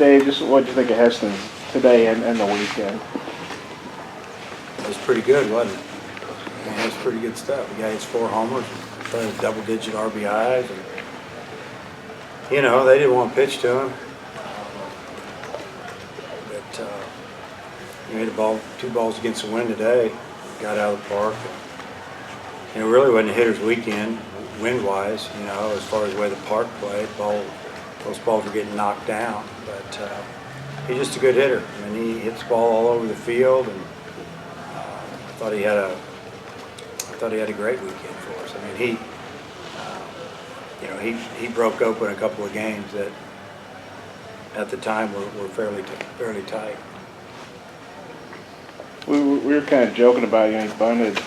Dave, just what did you think of Heston today and the weekend? It was pretty good, wasn't it? I mean, it was pretty good stuff. The guy hits 4 homers, playing double-digit RBIs, and you know they didn't want to pitch to him, but he made 2 balls against the wind today. Got out of the park. And, it really wasn't a hitter's weekend, wind-wise. You know, as far as the way the park played, those balls were getting knocked down. But he's just a good hitter. I mean, he hits the ball all over the field, and I thought he had a great weekend for us. I mean, he broke open a couple of games that at the time were fairly tight. We were kind of joking about, he bunted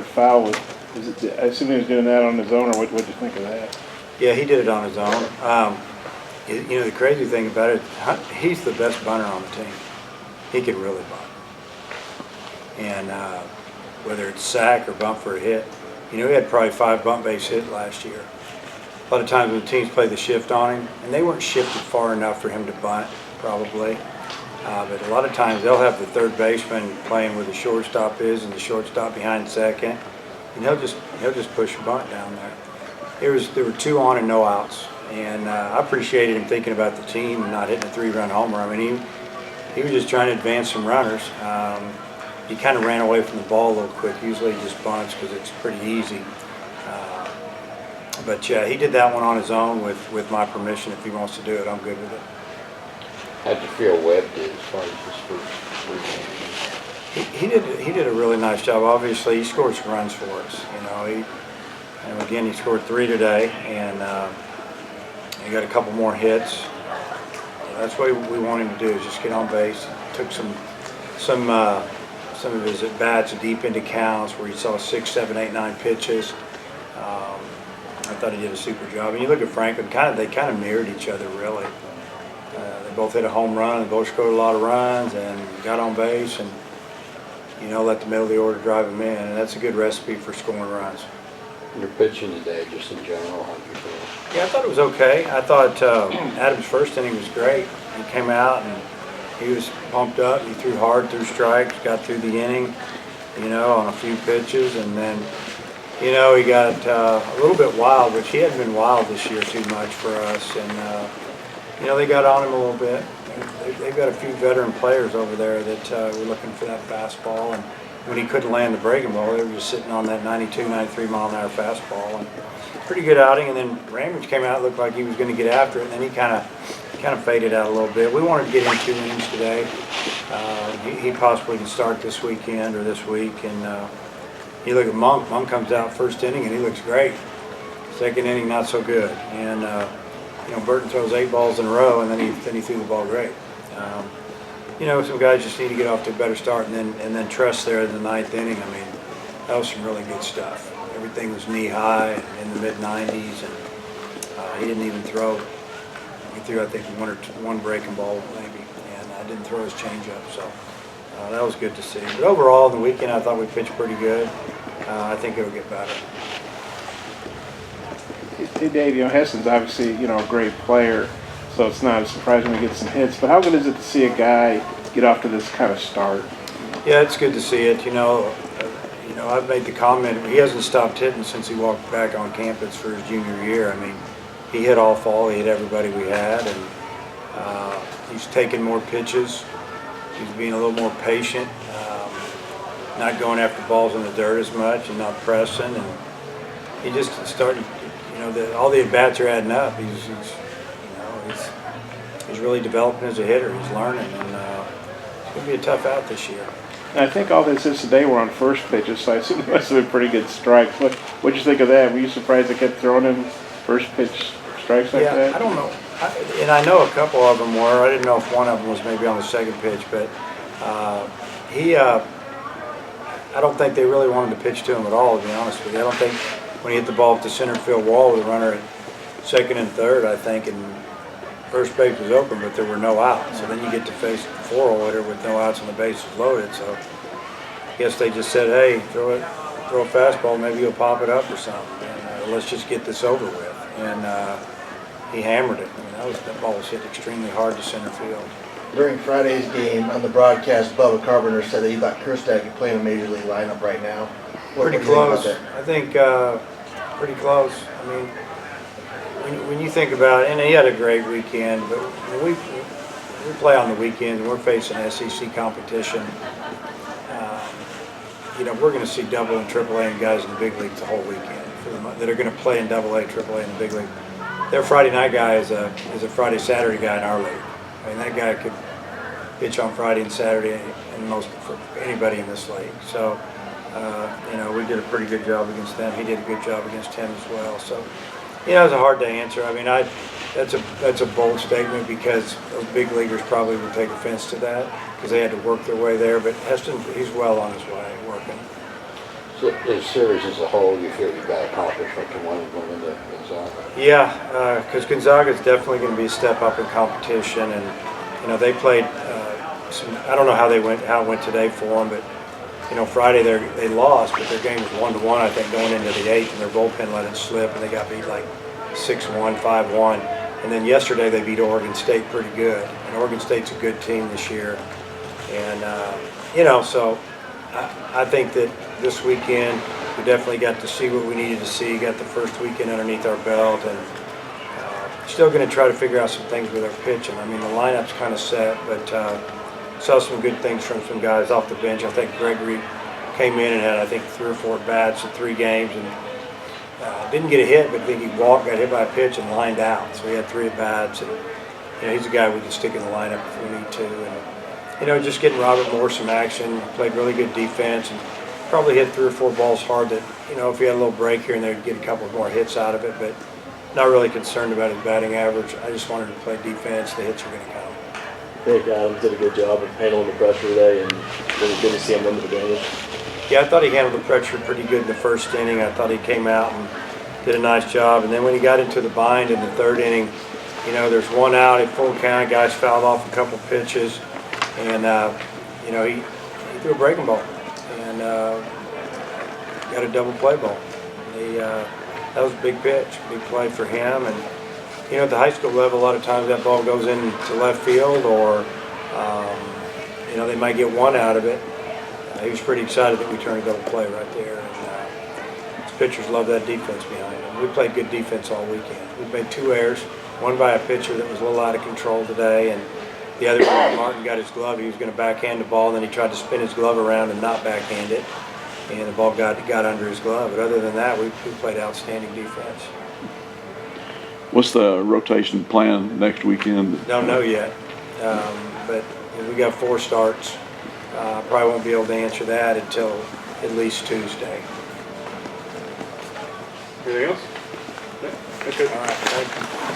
foul with. I assume he was doing that on his own, or what did you think of that? Yeah, he did it on his own. You know, the crazy thing about it, he's the best bunter on the team. He can really bunt. And whether it's sack or bump for a hit, you know, he had probably 5 bunt base hits last year. A lot of times when teams play the shift on him, and they weren't shifted far enough for him to bunt, probably. But a lot of times they'll have the third baseman playing where the shortstop is and the shortstop behind second, and he'll just push a bunt down there. There were 2 on and no outs, and I appreciated him thinking about the team and not hitting a 3-run homer. I mean, he was just trying to advance some runners. He kind of ran away from the ball a little quick. Usually he just bunts because it's pretty easy. But yeah, he did that one on his own with my permission. If he wants to do it, I'm good with it. How'd you feel Webb did as far as his first weekend? He did a really nice job. Obviously, he scored some runs for us. You know, he scored 3 today, and he got a couple more hits. That's what we want him to do, is just get on base. Took some of his at bats deep into counts where he saw 6, 7, 8, 9 pitches. I thought he did a super job. And you look at Franklin, they kind of mirrored each other, really. They both hit a home run, they both scored a lot of runs, and got on base, and you know, let the middle of the order drive them in, and that's a good recipe for scoring runs. Your pitching today, just in general, how did you feel? Yeah, I thought it was okay. I thought Adam's first inning was great. He came out and he was pumped up. He threw hard, threw strikes, got through the inning, you know, on a few pitches, and then, you know, he got a little bit wild, which he hadn't been wild this year too much for us, and you know, they got on him a little bit. They've got a few veteran players over there that were looking for that fastball, and when he couldn't land the breaking ball, they were just sitting on that 92, 93 mile-an-hour fastball. And pretty good outing, and then Ramage came out, looked like he was going to get after it, and then he kind of faded out a little bit. We wanted to get him 2 innings today. He possibly can start this weekend or this week, and you look at Monk. Monk comes out first inning, and he looks great. Second inning, not so good. And you know, Burton throws 8 balls in a row, and then he threw the ball great. You know, some guys just need to get off to a better start, and then trust there in the 9th inning. I mean, that was some really good stuff. Everything was knee high in the mid-90s, and he didn't even throw. He threw, I think, one breaking ball maybe, and didn't throw his changeup. So that was good to see. But overall, in the weekend, I thought we pitched pretty good. I think it'll get better. Hey Dave, you know, Heston's obviously, you know, a great player, so it's not surprising when he gets some hits, but how good is it to see a guy get off to this kind of start? Yeah, it's good to see it. You know, I've made the comment, he hasn't stopped hitting since he walked back on campus for his junior year. I mean, he hit all fall, he hit everybody we had, and he's taking more pitches. He's being a little more patient, not going after balls in the dirt as much and not pressing, and he just started. You know, all the at-bats are adding up. He's really developing as a hitter. He's learning, and it's going to be a tough out this year. And I think all the hits today were on first pitches, so I assume they must have been pretty good strikes. What did you think of that? Were you surprised they kept throwing him first pitch strikes like that? Yeah, I don't know. And I know a couple of them were. I didn't know if one of them was maybe on the second pitch, but I don't think they really wanted to pitch to him at all, to be honest with you. I don't think when he hit the ball at the center field wall with a runner at second and third, I think, and first base was open, but there were no outs. So then you get to face the 4-hole hitter with no outs and the bases loaded. So I guess they just said, hey, throw a fastball, maybe you'll pop it up or something. And let's just get this over with. And he hammered it. I mean, that ball was hit extremely hard to center field. During Friday's game on the broadcast, Bubba Carpenter said that he thought Kerstad could play in a major league lineup right now. What Pretty do you think about close. that? I think pretty close. I mean, when you think about it, and he had a great weekend, but when we play on the weekends and we're facing SEC competition. You know, we're going to see double and triple A and guys in the big leagues the whole weekend that are going to play in double A, triple A in the big league. Their Friday night guy is a Friday, Saturday guy in our league. I mean, that guy could pitch on Friday and Saturday and most for anybody in this league. So, you know, we did a pretty good job against them. He did a good job against him as well. So, you know, it's a hard to answer. I mean, that's a bold statement because those big leaguers probably would take offense to that because they had to work their way there. But Heston, he's well on his way working. So the series as a whole, you feel you got accomplished what you wanted going into Gonzaga? Yeah, because Gonzaga is definitely going to be a step up in competition, and you know they played. I don't know how it went today for them, but you know Friday they lost, but their game was 1-1 I think going into the 8th, and their bullpen let it slip, and they got beat like 6-1, 5-1, and then yesterday they beat Oregon State pretty good, and Oregon State's a good team this year, and you know so I think that this weekend we definitely got to see what we needed to see, got the first weekend underneath our belt, and still going to try to figure out some things with our pitching. I mean the lineup's kind of set, but saw some good things from some guys off the bench. I think Gregory came in and had, I think, 3 or 4 bats in 3 games and didn't get a hit, but I think he got hit by a pitch and lined out. So he had 3 at-bats, and you know, he's a guy we can stick in the lineup if we need to. And you know, just getting Robert Moore some action, played really good defense, and probably hit 3 or 4 balls hard that, you know, if he had a little break here and there, he'd get a couple more hits out of it, but not really concerned about his batting average. I just wanted to play defense. The hits are going to come. I think Adams did a good job of handling the pressure today, and really good to see him win the game. Yeah, I thought he handled the pressure pretty good in the first inning. I thought he came out and did a nice job. And then when he got into the bind in the 3rd inning, you know, there's 1 out at full count. Guys fouled off a couple pitches, and you know, he threw a breaking ball and got a double play ball. That was a big pitch, big play for him. And you know, at the high school level, a lot of times that ball goes into left field, or you know, they might get 1 out of it. He was pretty excited that we turned a double play right there. And his pitchers love that defense behind him. We played good defense all weekend. We made 2 errors, one by a pitcher that was a little out of control today, and the other one, Martin got his glove. He was going to backhand the ball, and then he tried to spin his glove around and not backhand it, and the ball got under his glove. But other than that, we played outstanding defense. What's the rotation plan next weekend? Don't know yet, but we got 4 starts. Probably won't be able to answer that until at least Tuesday. Anything else? Okay. All right, thank you.